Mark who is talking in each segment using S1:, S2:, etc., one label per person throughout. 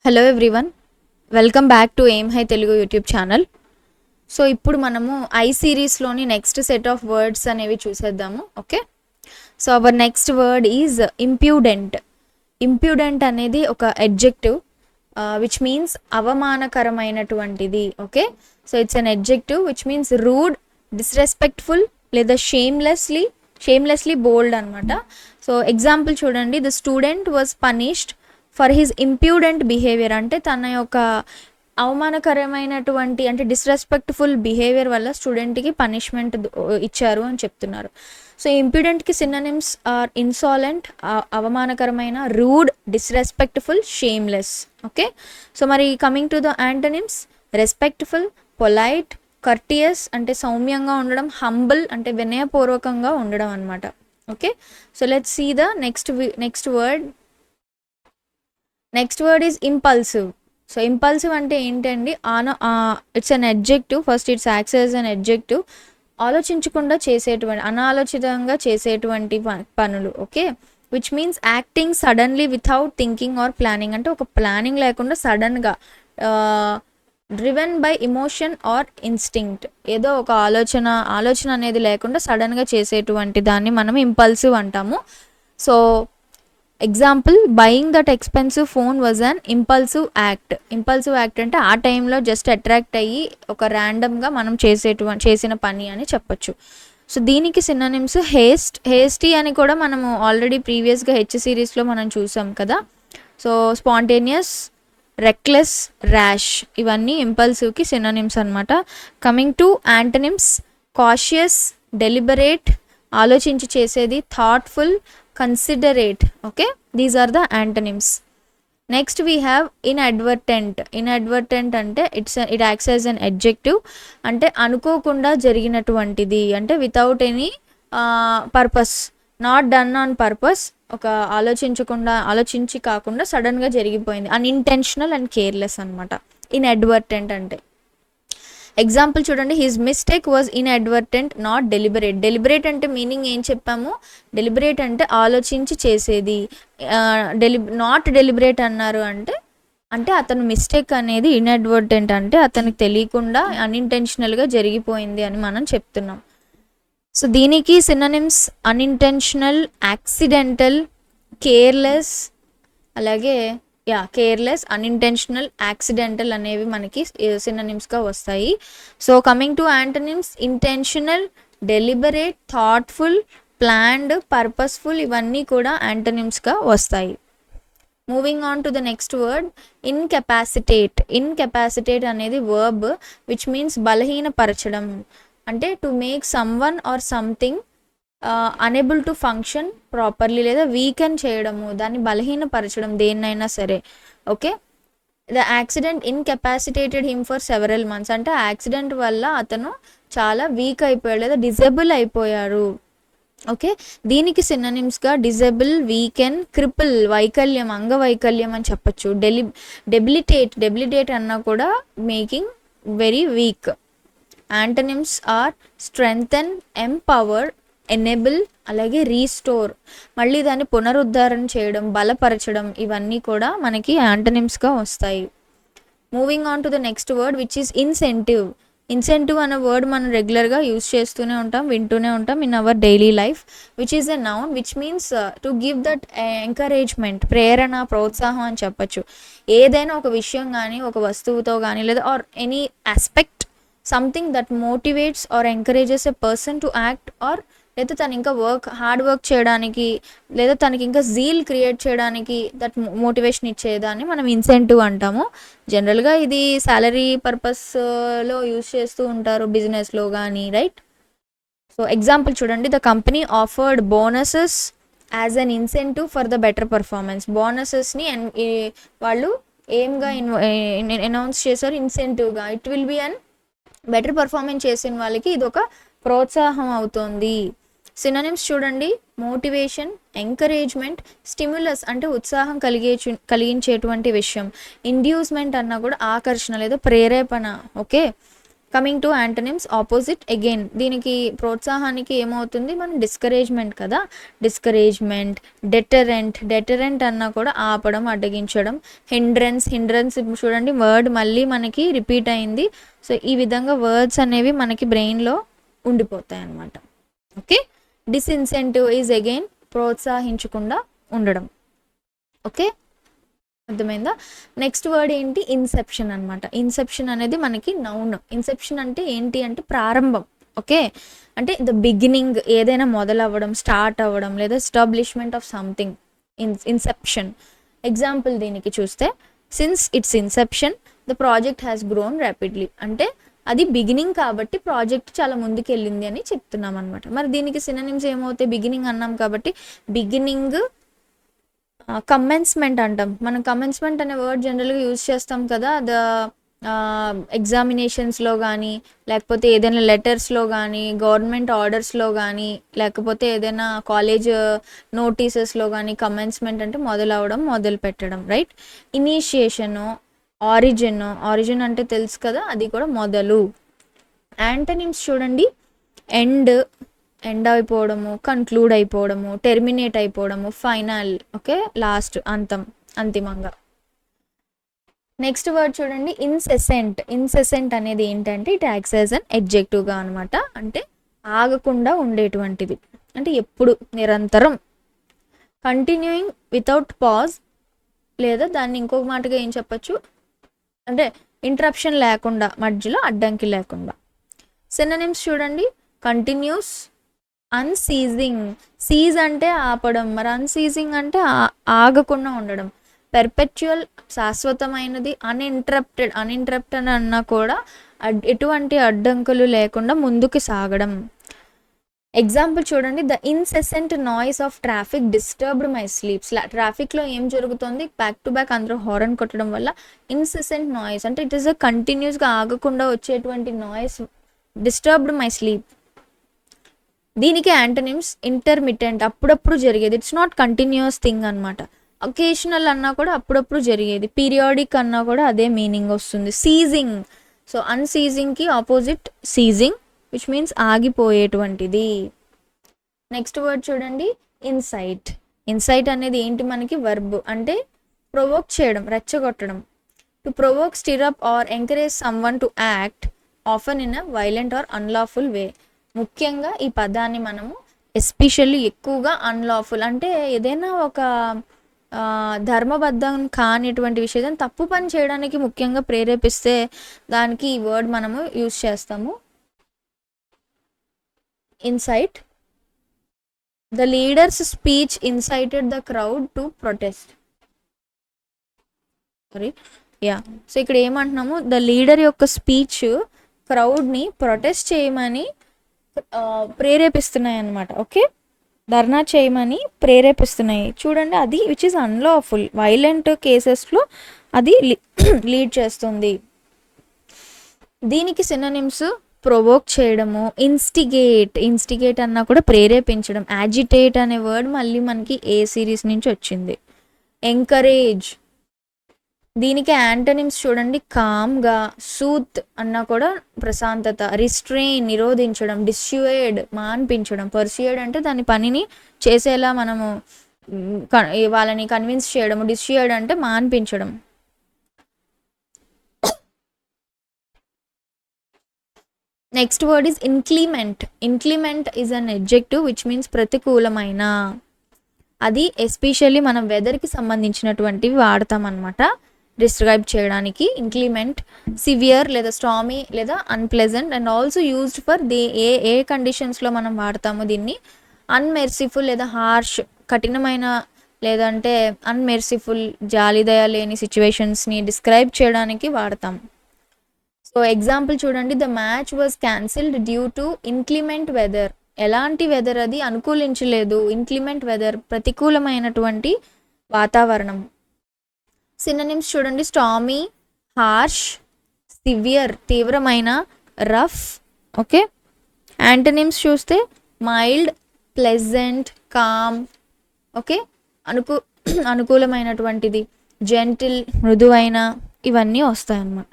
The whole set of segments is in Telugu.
S1: Hello everyone, welcome back to aim high Telugu YouTube channel. So ఇప్పుడు మనము ఐ సిరీస్లోని నెక్స్ట్ సెట్ ఆఫ్ వర్డ్స్ అనేవి చూసేద్దాము. Okay, so our next word is impudent. Impudent అనేది ఒక అడ్జెక్టివ్ విచ్ మీన్స్ అవమానకరమైనటువంటిది. Okay, so it's an adjective which means rude, disrespectful లేదా షేమ్లెస్లీ బోల్డ్ అనమాట. సో ఎగ్జాంపుల్ చూడండి, the student was punished for his impudent behaviour. అంటే తన యొక్క అవమానకరమైనటువంటి అంటే డిస్రెస్పెక్ట్ఫుల్ బిహేవియర్ వల్ల స్టూడెంట్కి పనిష్మెంట్ ఇచ్చారు అని చెప్తున్నారు. సో ఇంప్యూడెంట్కి సినోనిమ్స్ ఆర్ ఇన్సాలెంట్, అవమానకరమైన, rude, disrespectful, shameless. Okay, so మరి coming to the antonyms, respectful, polite, courteous అంటే సౌమ్యంగా ఉండడం, హంబుల్ అంటే వినయపూర్వకంగా ఉండడం అనమాట. Okay, so let's see the next word. Next word is impulsive. So impulsive అంటే ఏంటండి? It's an adjective. First it's acts as an adjective. ఆలోచించకుండా చేసేటువంటి, అనాలోచితంగా చేసేటువంటి పనులు. Okay, which means acting suddenly without thinking or planning. అంటే ఒక ప్లానింగ్ లేకుండా సడన్గా, driven by emotion or instinct. ఏదో ఒక ఆలోచన అనేది లేకుండా సడన్గా చేసేటువంటి దాన్ని మనం ఇంపల్సివ్ అంటాము. So example, buying that expensive phone was an impulsive act. Impulsive act అంటే ఆ టైంలో జస్ట్ అట్రాక్ట్ అయ్యి ఒక ర్యాండమ్గా మనం చేసిన పని అని చెప్పొచ్చు. సో దీనికి సినోనిమ్స్ హేస్టీ అని కూడా మనము ఆల్రెడీ ప్రీవియస్గా హెచ్ సిరీస్లో మనం చూసాం కదా. సో స్పాంటేనియస్, రెక్లెస్, ర్యాష్ ఇవన్నీ ఇంపల్సివ్కి సినోనిమ్స్ అనమాట. Coming to antonyms, cautious, deliberate ఆలోచించి చేసేది, thoughtful, considerate. Okay, these are the antonyms. Next we have inadvertent. Inadvertent అంటే it acts as an adjective. అంటే అనుకోకుండా జరిగినటువంటిది, అంటే without any purpose, not done on purpose. ఒక ఆలోచించి కాకుండా సడన్గా జరిగిపోయింది, అన్ఇంటెన్షనల్ అండ్ కేర్లెస్ అనమాట ఇన్అడ్వర్టెంట్ అంటే. ఎగ్జాంపుల్ చూడండి, his mistake was ఇన్అడ్వర్టెంట్, not deliberate. Deliberate అంటే మీనింగ్ ఏం చెప్పాము? డెలిబరేట్ అంటే ఆలోచించి చేసేది. నాట్ డెలిబరేట్ అన్నారు అంటే అతను మిస్టేక్ అనేది ఇన్అడ్వర్టెంట్ అంటే అతనికి తెలియకుండా అన్ఇంటెన్షనల్గా జరిగిపోయింది అని మనం చెప్తున్నాం. సో దీనికి సినోనిమ్స్ అన్ఇంటెన్షనల్, యాక్సిడెంటల్, కేర్లెస్, అలాగే కేర్లెస్, అన్ఇంటెన్షనల్, యాక్సిడెంటల్ అనేవి మనకి సినోనిమ్స్గా వస్తాయి. So coming to antonyms, intentional, deliberate, thoughtful, planned, purposeful ఇవన్నీ కూడా యాంటనిమ్స్గా వస్తాయి. Moving on to the next word, incapacitate. Incapacitate అనేది వర్బ్ విచ్ మీన్స్ బలహీనపరచడం. అంటే to make someone or something unable to function properly, లేదా వీకెన్ చేయడము, దాన్ని బలహీనపరచడం దేన్నైనా సరే. Okay, the accident incapacitated him for several months. అంటే ఆ యాక్సిడెంట్ వల్ల అతను చాలా వీక్ అయిపోయాడు లేదా డిజేబుల్ అయిపోయారు. ఓకే, దీనికి సినోనిమ్స్గా డిజేబుల్, వీకెన్, క్రిపుల్ వైకల్యం, అంగవైకల్యం అని చెప్పచ్చు. డెబిలిటేట్ అన్నా కూడా making very weak. Antonyms are strengthen, empower, enable, అలాగే రీస్టోర్, మళ్ళీ దాన్ని పునరుద్ధరణ చేయడం, బలపరచడం ఇవన్నీ కూడా మనకి యాంటనిమ్స్గా వస్తాయి. Moving on to the next word which is incentive. Incentive అనే వర్డ్ మనం రెగ్యులర్గా యూజ్ చేస్తూనే ఉంటాం, వింటూనే ఉంటాం in our daily life. Which is a noun which means to give that encouragement, ప్రేరణ, ప్రోత్సాహం అని చెప్పచ్చు. ఏదైనా ఒక విషయం కానీ, ఒక వస్తువుతో కానీ, లేదా or any aspect, something that motivates or encourages a person to act, or లేదా తను ఇంకా హార్డ్ వర్క్ చేయడానికి, లేదా తనకి ఇంకా జీల్ క్రియేట్ చేయడానికి దట్ మోటివేషన్ ఇచ్చేదాన్ని మనం ఇన్సెంటివ్ అంటాము. జనరల్గా ఇది సాలరీ పర్పస్లో యూజ్ చేస్తూ ఉంటారు బిజినెస్లో కానీ, రైట్? సో ఎగ్జాంపుల్ చూడండి, the company offered bonuses as an incentive for the better performance. బోనసెస్ని వాళ్ళు ఏంగా అనౌన్స్ చేశారు? ఇన్సెంటివ్గా. It will be an better performance చేసిన వాళ్ళకి ఇది ఒక ప్రోత్సాహం అవుతుంది. సినోనిమ్స్ చూడండి, మోటివేషన్, ఎంకరేజ్మెంట్, స్టిమ్యులస్ అంటే ఉత్సాహం కలిగించేటువంటి విషయం, ఇండ్యూస్మెంట్ అన్నా కూడా ఆకర్షణ లేదా ప్రేరేపణ. Okay, coming to antonyms opposite again, దీనికి ప్రోత్సాహానికి ఏమవుతుంది, మనం డిస్కరేజ్మెంట్ కదా, డిస్కరేజ్మెంట్, డెటరెంట్ అన్నా కూడా ఆపడం, అడ్డగించడం. హిండ్రెన్స్ చూడండి వర్డ్ మళ్ళీ మనకి రిపీట్ అయింది. సో ఈ విధంగా వర్డ్స్ అనేవి మనకి బ్రెయిన్లో ఉండిపోతాయి అన్నమాట. ఓకే, డిస్ఇన్సెంటివ్ ఈజ్ అగైన్ ప్రోత్సహించకుండా ఉండడం. ఓకే, అర్థమైందా? నెక్స్ట్ వర్డ్ ఏంటి, ఇన్సెప్షన్ అనమాట. ఇన్సెప్షన్ అనేది మనకి నౌన్. ఇన్సెప్షన్ అంటే ఏంటి అంటే ప్రారంభం. ఓకే, అంటే ద బిగినింగ్, ఏదైనా మొదలవ్వడం, స్టార్ట్ అవ్వడం, లేదా establishment of something, Inception. Example దీనికి చూస్తే, since it's Inception the project has grown rapidly, అంటే అది బిగినింగ్ కాబట్టి ప్రాజెక్ట్ చాలా ముందుకు వెళ్ళింది అని చెప్తున్నాం అనమాట. మరి దీనికి సినోనిమ్స్ ఏమవుతాయి, బిగినింగ్ అన్నాం కాబట్టి బిగినింగ్, కమెన్స్మెంట్ అంటాం మనం. కమెన్స్మెంట్ అనే వర్డ్ జనరల్గా యూజ్ చేస్తాం కదా, ఎగ్జామినేషన్స్లో కానీ, లేకపోతే ఏదైనా లెటర్స్లో కానీ, గవర్నమెంట్ ఆర్డర్స్లో కానీ, లేకపోతే ఏదైనా కాలేజ్ నోటీసెస్లో కానీ కమెన్స్మెంట్ అంటే మొదలవడం, మొదలు పెట్టడం, రైట్. ఇనీషియేషను, ఆరిజిన్ అంటే తెలుసు కదా, అది కూడా మొదలు. యాంటనిమ్స్ చూడండి, ఎండ్ అయిపోవడము, కన్క్లూడ్ అయిపోవడము, టెర్మినేట్ అయిపోవడము, ఫైనల్, ఓకే, లాస్ట్, అంతిమంగా. నెక్స్ట్ వర్డ్ చూడండి, ఇన్సెసెంట్ అనేది ఏంటంటే ఇట్ యాక్ట్స్ యాజ్ అన్ ఎడ్జెక్టివ్గా అనమాట. అంటే ఆగకుండా ఉండేటువంటిది, అంటే ఎప్పుడు, నిరంతరం. కంటిన్యూయింగ్ వితౌట్ పాజ్, లేదా దాన్ని ఇంకొక మాటగా ఏం చెప్పచ్చు అంటే ఇంటరప్షన్ లేకుండా, మధ్యలో అడ్డంకి లేకుండా. సినోనిమ్స్ చూడండి, కంటిన్యూస్, అన్సీజింగ్, సీజ్ అంటే ఆపడం, మరి అన్సీజింగ్ అంటే ఆగకుండా ఉండడం. పెర్పెచువల్, శాశ్వతమైనది. అన్ఇంటరప్టెడ్ అన్నా కూడా ఎటువంటి అడ్డంకులు లేకుండా ముందుకు సాగడం. ఎగ్జాంపుల్ చూడండి, the incessant noise of traffic disturbed my sleeps. ట్రాఫిక్లో ఏం జరుగుతుంది, బ్యాక్ టు బ్యాక్ అందరూ హారన్ కొట్టడం వల్ల ఇన్సెసెంట్ నాయిస్ అంటే ఇట్ ఈస్ అ కంటిన్యూస్గా ఆగకుండా వచ్చేటువంటి నాయిస్, డిస్టర్బ్డ్ మై స్లీప్. దీనికి యాంటనిమ్స్ ఇంటర్మిటెంట్, అప్పుడప్పుడు జరిగేది. ఇట్స్ నాట్ కంటిన్యూస్ థింగ్ అనమాట. ఒకేషనల్ అన్నా కూడా అప్పుడప్పుడు జరిగేది. పీరియాడిక్ అన్నా కూడా అదే మీనింగ్ వస్తుంది. సీజింగ్, సో అన్సీజింగ్కి ఆపోజిట్ సీజింగ్, విచ్ మీన్స్ ఆగిపోయేటువంటిది. నెక్స్ట్ వర్డ్ చూడండి, ఇన్సైట్ అనేది ఏంటి మనకి, వర్బ్. అంటే ప్రొవోక్ చేయడం, రెచ్చగొట్టడం. To provoke, stir up or encourage someone to act often in a violent or unlawful way. ముఖ్యంగా ఈ పదాన్ని మనము ఎస్పెషల్లీ ఎక్కువగా అన్లాఫుల్ అంటే ఏదైనా ఒక ధర్మబద్ధం కానిటువంటి విషయం, తప్పు పని చేయడానికి ముఖ్యంగా ప్రేరేపిస్తే దానికి ఈ వర్డ్ మనము యూజ్ చేస్తాము. Insight, the leaders speech incited the crowd to protest. So ఇక్కడ ఏమంటున్నాము, ద లీడర్ యొక్క స్పీచ్ క్రౌడ్ని ప్రొటెస్ట్ చేయమని ప్రేరేపిస్తున్నాయి అన్నమాట. ఓకే, ధర్నా చేయమని ప్రేరేపిస్తున్నాయి. చూడండి, అది విచ్ ఈస్ అన్లాఫుల్, వైలెంట్ కేసెస్లో అది లీడ్ చేస్తుంది. దీనికి సినోనిమ్స్ ప్రొవోక్ చేయడము, ఇన్స్టిగేట్ అన్నా కూడా ప్రేరేపించడం. యాజిటేట్ అనే వర్డ్ మళ్ళీ మనకి ఏ సిరీస్ నుంచి వచ్చింది. ఎంకరేజ్, దీనికి యాంటనిమ్స్ చూడండి, కామ్గా, సూత్ అన్నా కూడా ప్రశాంతత. రిస్ట్రెయిన్, నిరోధించడం. డిస్యూయేడ్, మాన్పించడం. పర్సుయేడ్ అంటే దాని పనిని చేసేలా మనము వాళ్ళని కన్విన్స్ చేయడం. డిస్యూయేడ్ అంటే మాన్పించడం. Next word is inclement is an adjective which means ప్రతికూలమైన. అది ఎస్పెషల్లీ మనం వెదర్కి సంబంధించినటువంటివి వాడతాం అనమాట డిస్క్రైబ్ చేయడానికి. ఇంక్లిమెంట్, సివియర్ లేదా స్టామీ లేదా unpleasant and also used for a కండిషన్స్లో మనం వాడతాము దీన్ని. అన్మెర్సిఫుల్ లేదా హార్ష్, కఠినమైన లేదంటే అన్మెర్సిఫుల్, జాలిదయ లేని సిచ్యువేషన్స్ని డిస్క్రైబ్ చేయడానికి వాడతాం. సో ఎగ్జాంపుల్ చూడండి, the match was cancelled due to inclement weather. ఎలాంటి వెదర్, అది అనుకూలించలేదు. ఇన్క్లిమెంట్ వెదర్, ప్రతికూలమైనటువంటి వాతావరణం. సినోనిమ్స్ చూడండి, స్టామీ, హార్ష్, సివియర్, తీవ్రమైన, రఫ్. ఓకే, యాంటనిమ్స్ చూస్తే మైల్డ్, ప్లెజెంట్, కామ్. ఓకే, అనుకూలమైనటువంటిది, జెంటిల్, మృదువైన, ఇవన్నీ వస్తాయన్నమాట.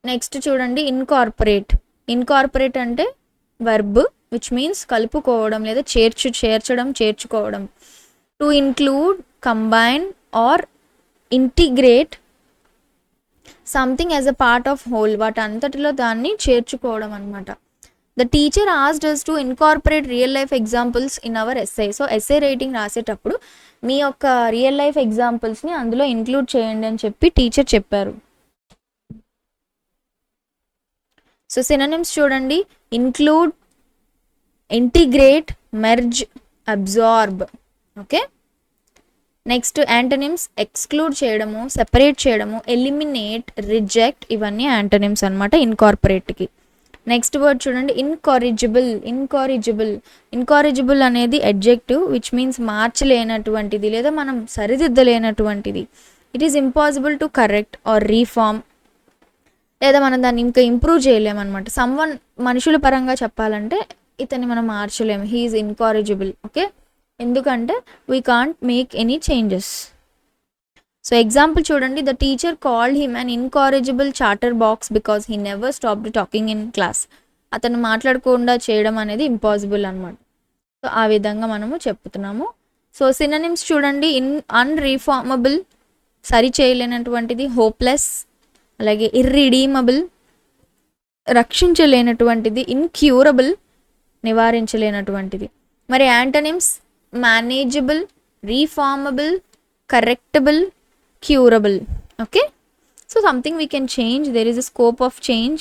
S1: నెక్స్ట్ చూడండి ఇన్కార్పొరేట్ అంటే వర్బ్ విచ్ మీన్స్ కలుపుకోవడం లేదా చేర్చుకోవడం. To include, combine or integrate something as a part of whole, వాటి అంతటిలో దాన్ని చేర్చుకోవడం అనమాట. The teacher asked us to incorporate real life examples in our essay. So essay writing రాసేటప్పుడు మీ యొక్క రియల్ లైఫ్ ఎగ్జాంపుల్స్ని అందులో ఇంక్లూడ్ చేయండి అని చెప్పి టీచర్ చెప్పారు. సో సినోనిమ్స్ చూడండి, include, integrate, merge, absorb. Okay, next antonyms exclude చేయడము, సెపరేట్ చేయడము, ఎలిమినేట్, రిజెక్ట్, ఇవన్నీ యాంటోనిమ్స్ అనమాట ఇన్కార్పొరేట్కి. నెక్స్ట్ వర్డ్ చూడండి, ఇన్కారిజిబుల్ అనేది అడ్జెక్టివ్ విచ్ మీన్స్ మార్చలేనటువంటిది లేదా మనం సరిదిద్దలేనటువంటిది. It is impossible to correct or reform, లేదా మనం దాన్ని ఇంకా ఇంప్రూవ్ చేయలేమన్నమాట. సమ్వన్ మనుషుల పరంగా చెప్పాలంటే ఇతన్ని మనం మార్చలేము, హీ ఈజ్ ఇన్కారిజిబుల్. ఓకే, ఎందుకంటే we can't make any changes. So example చూడండి, the teacher called him an incorrigible chatter box because he never stopped talking in class. అతను మాట్లాడకుండా చేయడం అనేది ఇంపాసిబుల్ అనమాట. సో ఆ విధంగా మనము చెప్తున్నాము. సో సినోనిమ్స్ చూడండి, అన్రీఫార్మబుల్ సరి చేయలేనటువంటిది, హోప్లెస్, అలాగే ఇర్రిడీమబుల్ రక్షించలేనటువంటిది, ఇన్క్యూరబుల్ నివారించలేనటువంటిది. మరి antonyms manageable, reformable, correctable, curable. Okay, so something we can change, there is a scope of change.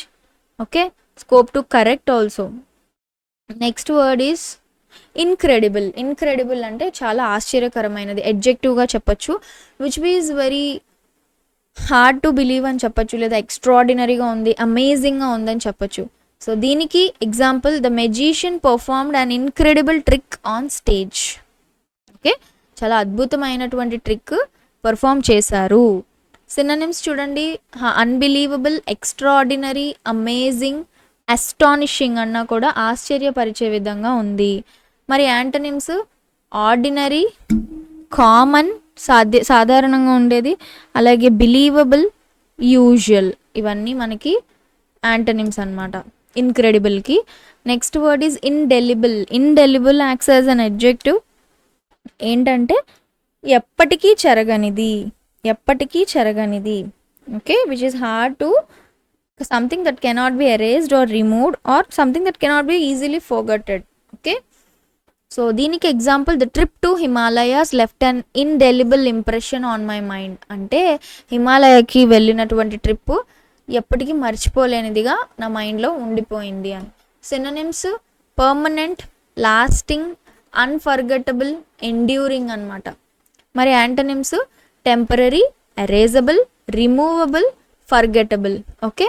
S1: Okay, scope to correct also. Next word is incredible. అంటే చాలా ఆశ్చర్యకరమైనది, అడ్జెక్టివ్గా చెప్పచ్చు, which means very hard to believe అని చెప్పచ్చు, లేదా ఎక్స్ట్రాడినరీగా ఉంది, అమేజింగ్గా ఉందని చెప్పచ్చు. సో దీనికి example, the magician performed an incredible trick on stage. Okay, చాలా అద్భుతమైనటువంటి ట్రిక్ పర్ఫామ్ చేశారు. సినోనిమ్స్ చూడండి, అన్బిలీవబుల్, ఎక్స్ట్రాడినరీ, అమేజింగ్, అస్టానిషింగ్ అన్నా కూడా ఆశ్చర్యపరిచే విధంగా ఉంది. మరి యాంటోనిమ్స్ ఆర్డినరీ, కామన్, సాధారణంగా ఉండేది, అలాగే బిలీవబుల్, యూజువల్, ఇవన్నీ మనకి యాంటోనిమ్స్ అన్నమాట ఇన్క్రెడిబుల్కి. Next word is indelible acts as an adjective. ఏంటంటే ఎప్పటికీ చెరగనిది. Okay, which is hard to, something that cannot be erased or removed or something that cannot be easily forgotten. Okay, so దీనికి example, the trip to Himalayas left an indelible impression on my mind. అంటే హిమాలయాకి వెళ్ళినటువంటి ట్రిప్ ఎప్పటికీ మర్చిపోలేనిదిగా నా మైండ్లో ఉండిపోయింది అని. Synonyms permanent, lasting, unforgettable, enduring అన్నమాట. మరి antonyms temporary, erasable, removable, forgettable. Okay,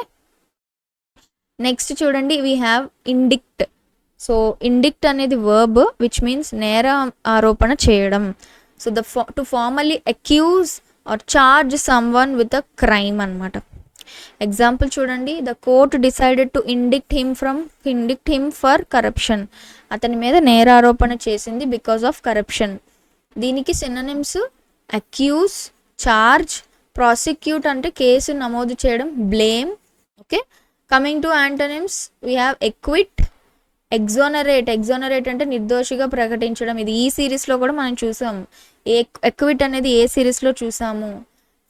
S1: next చూడండి, we have indict. So indict అనేది వర్బ్ విచ్ మీన్స్ నేర ఆరోపణ చేయడం. So to formally accuse or charge someone with a crime అన్నమాట. ఎగ్జాంపుల్ చూడండి, the court decided to indict him for corruption. అతని మీద నేరారోపణ చేసింది బికాస్ ఆఫ్ కరప్షన్. దీనికి సినోనిమ్స్ అక్యూజ్, చార్జ్, ప్రాసిక్యూట్ అంటే కేసు నమోదు చేయడం, blame. Okay, coming to antonyms, we have acquit, exonerate అంటే నిర్దోషిగా ప్రకటించడం. ఇది ఈ సిరీస్లో కూడా మనం చూసాము. ఎక్విట్ అనేది ఏ సిరీస్లో చూసాము.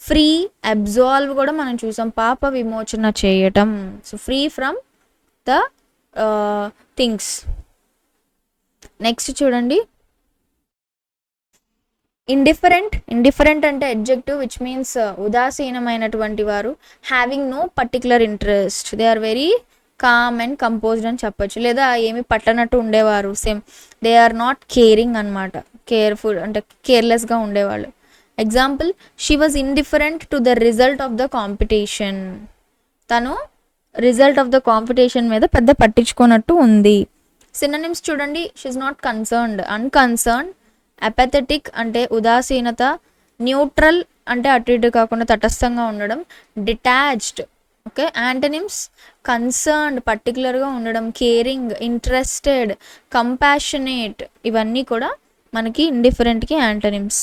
S1: ఫ్రీ, అబ్జాల్వ్ కూడా మనం చూసాం, పాప విమోచన చేయటం. So free from the things. Next చూడండి, ఇండిఫరెంట్ అంటే అడ్జెక్టివ్ విచ్ మీన్స్ ఉదాసీనమైనటువంటి వారు, having no particular interest, they are very calm and composed అని చెప్పచ్చు, లేదా ఏమి పట్టనట్టు ఉండేవారు, same they are not caring అనమాట, కేర్ఫుల్ అంటే కేర్లెస్గా ఉండేవాళ్ళు. Example, she was indifferent to the result of the competition. తను రిజల్ట్ ఆఫ్ ద కాంపిటీషన్ మీద పెద్ద పట్టించుకున్నట్టు ఉంది. సినోనిమ్స్ చూడండి, she is not concerned, unconcerned, అపాథెటిక్ అంటే ఉదాసీనత, న్యూట్రల్ అంటే అటు ఇటు కాకుండా తటస్థంగా ఉండడం, డిటాచ్డ్. ఓకే, యాంటోనిమ్స్ కన్సర్న్డ్ పర్టికులర్గా ఉండడం, కేరింగ్, ఇంట్రెస్టెడ్, కంపాషనేట్, ఇవన్నీ కూడా మనకి ఇండిఫరెంట్కి యాంటోనిమ్స్.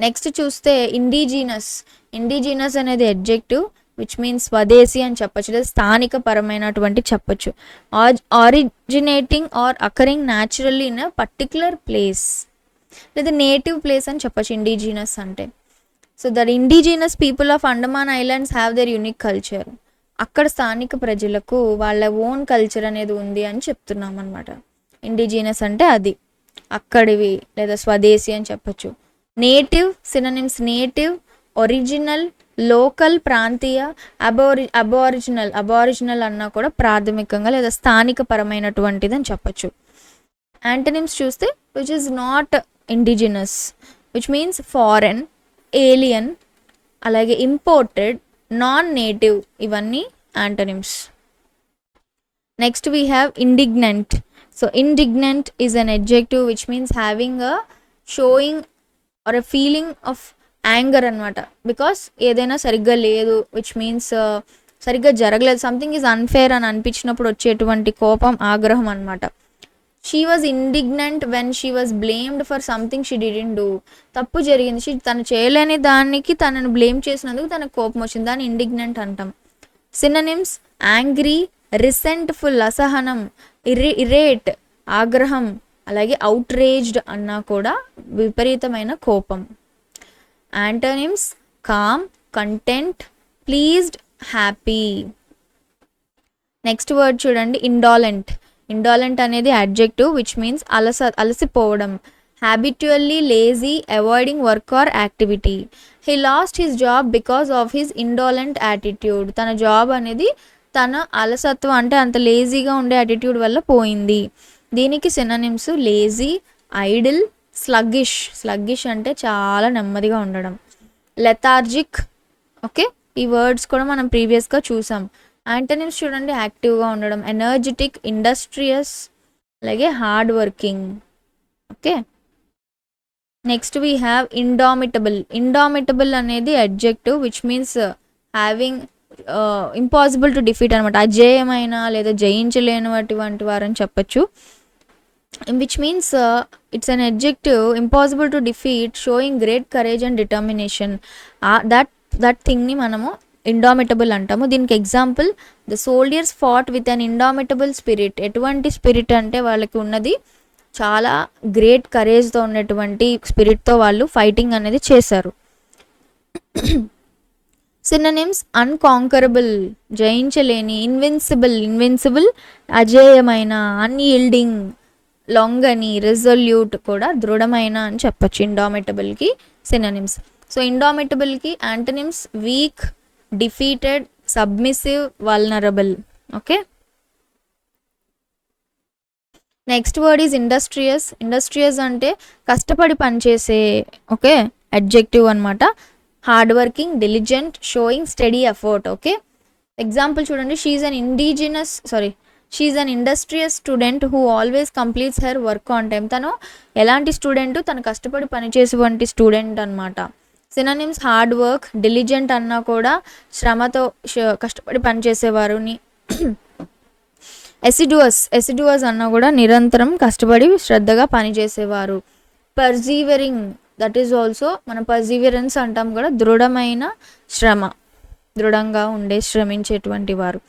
S1: నెక్స్ట్ చూస్తే ఇండిజీనస్ అనేది అడ్జెక్టివ్ విచ్ మీన్స్ స్వదేశీ అని చెప్పచ్చు, లేదా స్థానిక పరమైనటువంటి చెప్పచ్చు. Originating or occurring naturally in a particular place, లేదా నేటివ్ ప్లేస్ అని చెప్పచ్చు ఇండిజినస్ అంటే. So the indigenous people of Andaman islands have their unique culture. అక్కడ స్థానిక ప్రజలకు వాళ్ళ ఓన్ కల్చర్ అనేది ఉంది అని చెప్తున్నాం అనమాట. ఇండిజినస్ అంటే అది అక్కడివి, లేదా స్వదేశీ అని చెప్పచ్చు. Native synonyms native, original, local ప్రాంతీయ, అబారిజినల్ అన్నా కూడా ప్రాథమికంగా లేదా స్థానిక పరమైనటువంటిది అని చెప్పచ్చు. యాంటనిమ్స్ చూస్తే which is not indigenous, which means foreign, alien, అలాగే ఇంపోర్టెడ్, నాన్ నేటివ్, ఇవన్నీ antonyms. Next we have indignant. So indignant is an adjective which means having a showing or a feeling of anger అనమాట. బికాస్ ఏదైనా సరిగ్గా లేదు, విచ్ మీన్స్ సరిగ్గా జరగలేదు, సంథింగ్ ఈజ్ అన్ఫేర్ అని అనిపించినప్పుడు వచ్చేటువంటి కోపం, ఆగ్రహం అనమాట. She was indignant when she was blamed for something she didn't do. తప్పు జరిగింది, తను చేయలేని దానికి తనను బ్లేమ్ చేసినందుకు తనకు కోపం వచ్చింది, దాన్ని ఇండిగ్నెంట్ అంటాం. సినోనిమ్స్ యాంగ్రీ, రిసెంట్ఫుల్ అసహనం, ఇరేట్ ఆగ్రహం, అలాగే అవుట్రేజ్డ్ అన్నా కూడా విపరీతమైన కోపం. Antonyms calm, content, pleased, happy. Next word చూడండి ఇండాలెంట్. ఇండాలెంట్ అనేది అడ్జెక్టివ్ విచ్ మీన్స్ అలసిపోవడం, habitually lazy, avoiding work or activity. He lost his job because of his indolent attitude. తన జాబ్ అనేది తన అలసత్వం అంటే అంత లేజీగా ఉండే యాటిట్యూడ్ వల్ల పోయింది. దీనికి synonyms lazy, idle, sluggish. Sluggish అంటే చాలా నెమ్మదిగా ఉండడం. లెథార్జిక్. ఓకే, ఈ వర్డ్స్ కూడా మనం ప్రీవియస్గా చూసాం. యాంటనిమ్స్ చూడండి యాక్టివ్గా ఉండడం, ఎనర్జెటిక్, ఇండస్ట్రియస్, అలాగే hard working. Okay, next we have indomitable. Indomitable అనేది adjective which means having impossible to defeat అనమాట. అజేయమైన లేదా జయించలేనటువంటి వారని చెప్పచ్చు. Which means it's an adjective impossible to defeat, showing great courage and determination. That థింగ్ని మనము ఇండామిటబుల్ అంటాము. దీనికి example the soldiers fought with an indomitable spirit. ఎటువంటి స్పిరిట్ అంటే వాళ్ళకి ఉన్నది చాలా గ్రేట్ కరేజ్తో ఉన్నటువంటి స్పిరిట్తో వాళ్ళు ఫైటింగ్ అనేది చేశారు. సినోనిమ్స్ అన్కాంకరబుల్, జయించలేని, ఇన్విన్సిబుల్, అజేయమైన, అన్యీల్డింగ్, లొంగని, రెజల్యూట్ కూడా దృఢమైన అని చెప్పచ్చు ఇండామిటబుల్కి సినోనిమ్స్. సో ఇండామిటబుల్కి antonyms weak, defeated, submissive, vulnerable. Okay, next word is industrious. Industrious అంటే కష్టపడి పనిచేసే, ఓకే, అడ్జెక్టివ్ అనమాట. Hard working, diligent, showing steady effort. Okay, example చూడండి, she's an industrious student who always completes her work on time. తను ఎలాంటి స్టూడెంట్, తను కష్టపడి పనిచేసేటువంటి స్టూడెంట్ అనమాట. సినోనిమ్స్ హార్డ్ వర్క్, డిలిజెంట్ అన్నా కూడా శ్రమతో కష్టపడి పనిచేసేవారుని. ఎసిడ్యువస్ అన్నా కూడా నిరంతరం కష్టపడి శ్రద్ధగా పనిచేసేవారు. పర్జీవరింగ్, దట్ ఈజ్ ఆల్సో మన పర్జీవరెన్స్ అంటాం కూడా, దృఢమైన శ్రమ, దృఢంగా ఉండే శ్రమించేటువంటి వారు.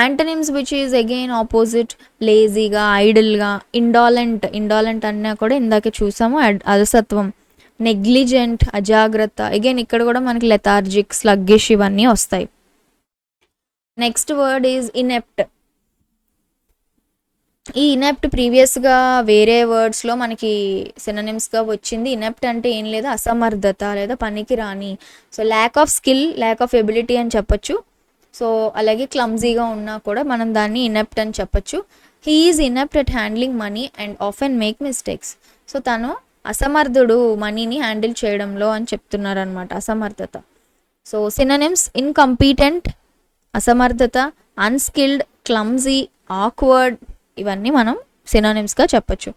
S1: Antonyms which is again opposite, లేజీగా, ఐడిల్గా. ఇండాలెంట్ అన్నా కూడా ఇందాక చూసాము అలసత్వం. నెగ్లిజెంట్, అజాగ్రత్త. అగైన్ ఇక్కడ కూడా మనకి లెథార్జిక్, స్లగ్గిష్ ఇవన్నీ వస్తాయి. Next word is inept. ఈ ఇనెప్ట్ ప్రీవియస్గా వేరే వర్డ్స్లో మనకి సినోనిమ్స్గా వచ్చింది. ఇనెప్ట్ అంటే ఏం లేదు, అసమర్థత లేదా పనికి రాని. So lack of skill, lack of ability అని చెప్పచ్చు. సో అలాగే క్లమ్జీగా ఉన్నా కూడా మనం దాన్ని ఇనెప్ట్ అని చెప్పచ్చు. He is inept at handling money and often make mistakes. So తను అసమర్థుడు మనీని హ్యాండిల్ చేయడంలో అని చెప్తున్నారు అనమాట, అసమర్థత. సో సినోనిమ్స్ ఇన్కంపీటెంట్, అసమర్థత, అన్స్కిల్డ్, క్లమ్జీ, ఆక్వర్డ్, ఇవన్నీ మనం సినోనిమ్స్గా చెప్పచ్చు.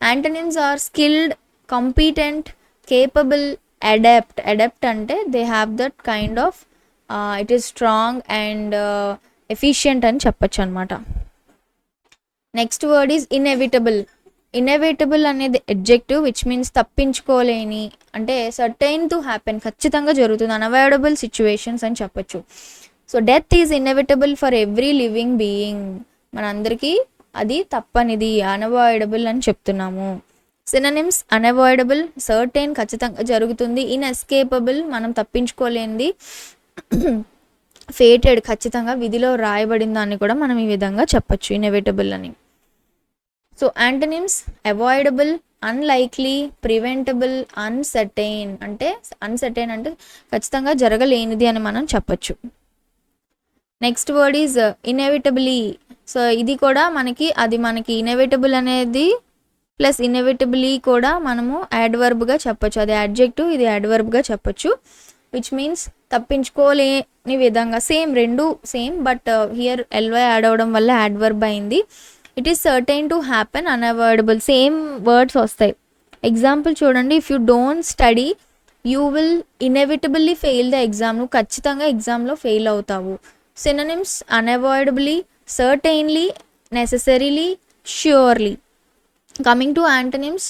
S1: Antonyms are skilled, competent, capable, adapt అంటే they have that kind of it is strong and efficient అని చెప్పచ్చు అనమాట. Next word is inevitable. Inevitable అనేది అడ్జెక్టివ్ విచ్ మీన్స్ తప్పించుకోలేని, అంటే సర్టైన్ టు హ్యాపెన్, ఖచ్చితంగా జరుగుతుంది. అన్అవాయిడబుల్ సిచ్యువేషన్స్ అని చెప్పచ్చు. So death is inevitable for every living being, మనందరికీ అది తప్పనిది, అన్అవాయిడబుల్ అని చెప్తున్నాము. సినోనిమ్స్ అన్అవాయిడబుల్, సర్టెన్ ఖచ్చితంగా జరుగుతుంది, ఇన్ఎస్కేపబుల్ మనం తప్పించుకోలేనిది, ఫేటెడ్ ఖచ్చితంగా విధిలో రాయబడిన దాన్ని కూడా మనం ఈ విధంగా చెప్పచ్చు ఇన్ఎవిటబుల్ అని. So antonyms avoidable, unlikely, preventable, uncertain అంటే ఖచ్చితంగా జరగలేనిది అని మనం చెప్పచ్చు. Next word is inevitably. So ఇది కూడా మనకి ఇన్ఎవిటబుల్ అనేది ప్లస్ ఇన్ఎవిటబులీ కూడా మనము యాడ్వర్బ్గా చెప్పచ్చు, అది యాడ్జెక్టివ్, ఇది యాడ్వర్బ్గా చెప్పచ్చు, విచ్ మీన్స్ తప్పించుకోలేని విధంగా, రెండు same but here L Y add అవ్వడం వల్ల యాడ్వర్బ్ అయింది. It is certain to happen, unavoidable, same words వస్తాయి. ఎగ్జాంపుల్ చూడండి, if you don't study you will inevitably fail the exam, నువ్వు ఖచ్చితంగా ఎగ్జామ్లో ఫెయిల్ అవుతావు. Synonyms unavoidably, certainly, necessarily, surely. Coming to antonyms,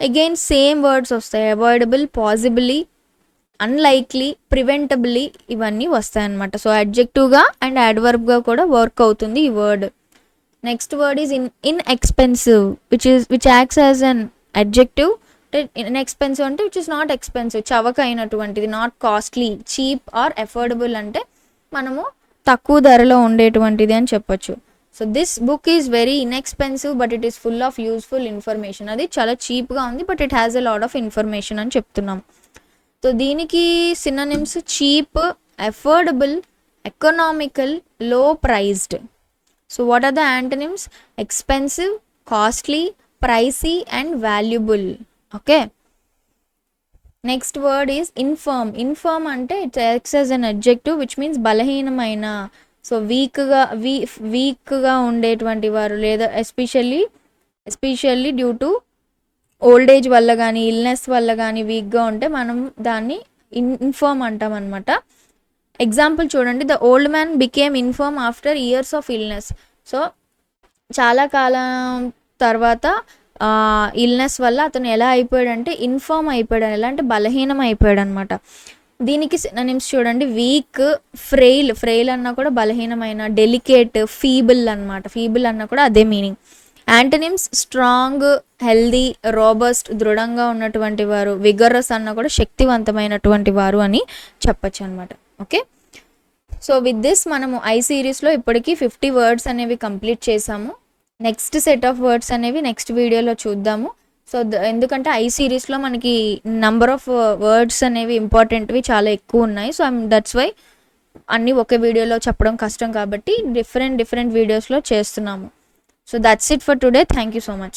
S1: again same words వస్తాయి, అవాయిడబుల్, పాసిబిలీ, అన్లైక్లీ, ప్రివెంటబుల్లీ, ఇవన్నీ వస్తాయి అన్నమాట. సో అడ్జెక్టివ్గా అండ్ యాడ్వర్బ్గా కూడా వర్క్ అవుతుంది ఈ word. Next word is inexpensive, which acts as an adjective. Inexpensive అంటే విచ్ ఇస్ నాట్ ఎక్స్పెన్సివ్, చవక అయినటువంటిది, not costly, cheap or affordable అంటే మనము తక్కువ ధరలో ఉండేటువంటిది అని చెప్పొచ్చు. So this book is very inexpensive but it is full of useful information, అది చాలా చీప్గా ఉంది but it has a lot of information అని చెప్తున్నాం. సో దీనికి synonyms cheap, affordable, economical, low priced. So what are the antonyms? Expensive, costly, pricey and valuable. Okay, next word is infirm. Infirm అంటే it's acts as an adjective which means బలహీనమైన, సో వీక్గా ఉండేటువంటి వారు, లేదా especially due to old age వల్ల కానీ ఇల్నెస్ వల్ల కానీ వీక్గా ఉంటే మనం దాన్ని ఇన్ఫర్మ్ అంటాం అనమాట. ఎగ్జాంపుల్ చూడండి, the old man became inform after years of illness. So చాలా కాలం తర్వాత ఇల్నెస్ వల్ల అతను ఎలా అయిపోయాడంటే ఇన్ఫర్మ్ అయిపోయాడు, ఎలా అంటే బలహీనం అయిపోయాడు అనమాట. దీనికి సినోనిమ్స్ చూడండి, వీక్, ఫ్రెయిల్ అన్నా కూడా బలహీనమైన, డెలికేట్, ఫీబుల్ అనమాట, ఫీబుల్ అన్నా కూడా అదే meaning. Antonyms strong, healthy, robust, దృఢంగా ఉన్నటువంటి వారు, విగరస్ అన్న కూడా శక్తివంతమైనటువంటి వారు అని చెప్పచ్చు అనమాట. ఓకే, సో విత్ దిస్ మనము ఐ సిరీస్లో ఇప్పటికీ 50 వర్డ్స్ అనేవి కంప్లీట్ చేసాము. నెక్స్ట్ సెట్ ఆఫ్ వర్డ్స్ అనేవి నెక్స్ట్ వీడియోలో చూద్దాము. సో ఎందుకంటే ఐ సిరీస్లో మనకి నంబర్ ఆఫ్ వర్డ్స్ అనేవి ఇంపార్టెంట్వి చాలా ఎక్కువ ఉన్నాయి. సో దట్స్ వై అన్నీ ఒకే వీడియోలో చెప్పడం కష్టం కాబట్టి డిఫరెంట్ వీడియోస్లో చేస్తున్నాము. So that's it for today. Thank you so much.